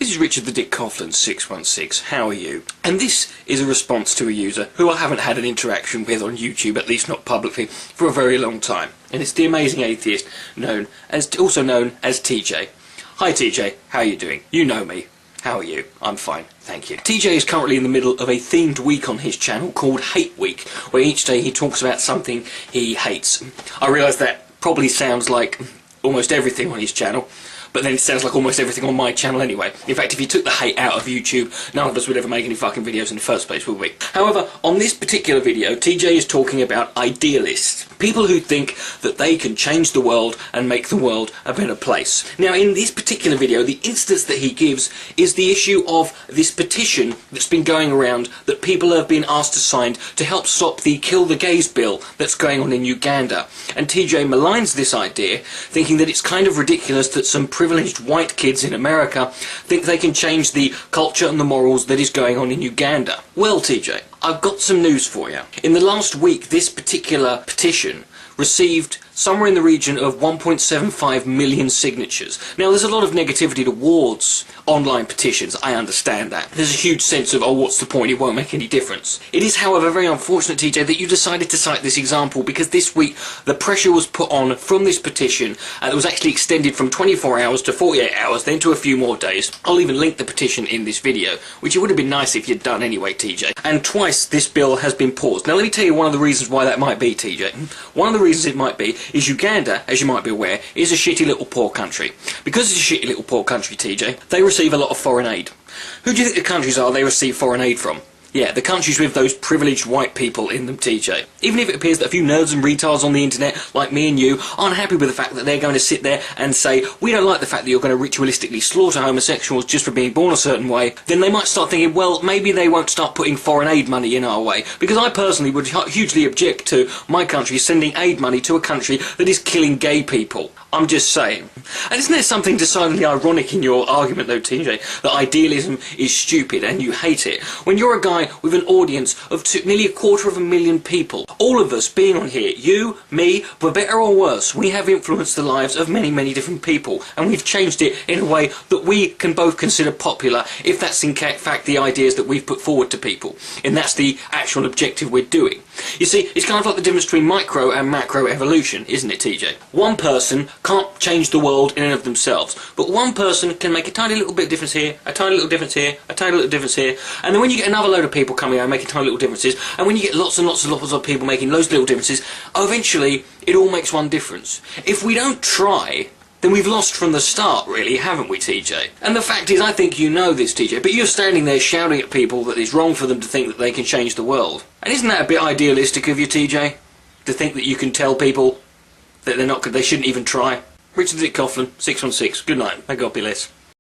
This is Richard the Dick Coughlin 616. How are you? And this is a response to a user who I haven't had an interaction with on YouTube, at least not publicly, for a very long time. And it's the Amazing Atheist, also known as TJ. Hi TJ, how are you doing? You know me. How are you? I'm fine, thank you. TJ is currently in the middle of a themed week on his channel called Hate Week, where each day he talks about something he hates. I realise that probably sounds like almost everything on his channel, but then it sounds like almost everything on my channel anyway. In fact, if you took the hate out of YouTube, none of us would ever make any fucking videos in the first place, would we? However, on this particular video, TJ is talking about idealists. People who think that they can change the world and make the world a better place. Now, in this particular video, the instance that he gives is the issue of this petition that's been going around that people have been asked to sign to help stop the Kill the Gays bill that's going on in Uganda. And TJ maligns this idea, thinking that it's kind of ridiculous that some privileged white kids in America think they can change the culture and the morals that is going on in Uganda. Well, TJ, I've got some news for you. In the last week, this particular petition received somewhere in the region of 1.75 million signatures. Now, there's a lot of negativity towards online petitions, I understand that. There's a huge sense of, oh, what's the point, it won't make any difference. It is, however, very unfortunate, TJ, that you decided to cite this example, because this week the pressure was put on from this petition, and it was actually extended from 24 hours to 48 hours, then to a few more days. I'll even link the petition in this video, which it would have been nice if you'd done anyway, TJ. And twice this bill has been paused. Now, let me tell you one of the reasons why that might be, TJ. One of the reasons it might be is Uganda, as you might be aware, is a shitty little poor country. Because it's a shitty little poor country, TJ, they receive a lot of foreign aid. Who do you think the countries are they receive foreign aid from? Yeah, the countries with those privileged white people in them, TJ. Even if it appears that a few nerds and retards on the internet, like me and you, aren't happy with the fact that they're going to sit there and say, we don't like the fact that you're going to ritualistically slaughter homosexuals just for being born a certain way, then they might start thinking, well, maybe they won't start putting foreign aid money in our way. Because I personally would hugely object to my country sending aid money to a country that is killing gay people. I'm just saying. And isn't there something decidedly ironic in your argument, though, TJ, that idealism is stupid and you hate it, when you're a guy with an audience of nearly 250,000 people, all of us being on here, you, me, for better or worse, we have influenced the lives of many, many different people, and we've changed it in a way that we can both consider popular, if that's in fact the ideas that we've put forward to people, and that's the actual objective we're doing. You see, it's kind of like the difference between micro and macro evolution, isn't it, TJ? One person can't change the world in and of themselves, but one person can make a tiny little bit of difference here, a tiny little difference here, a tiny little difference here, and then when you get another load of people coming out and making tiny little differences, and when you get lots and lots and lots of people making loads of little differences, eventually it all makes one difference. If we don't try, then we've lost from the start, really, haven't we, TJ? And the fact is, I think you know this, TJ, but you're standing there shouting at people that it's wrong for them to think that they can change the world. And isn't that a bit idealistic of you, TJ? To think that you can tell people that they shouldn't even try? Richard the Dick Coughlin, 616. Good night. May God be less.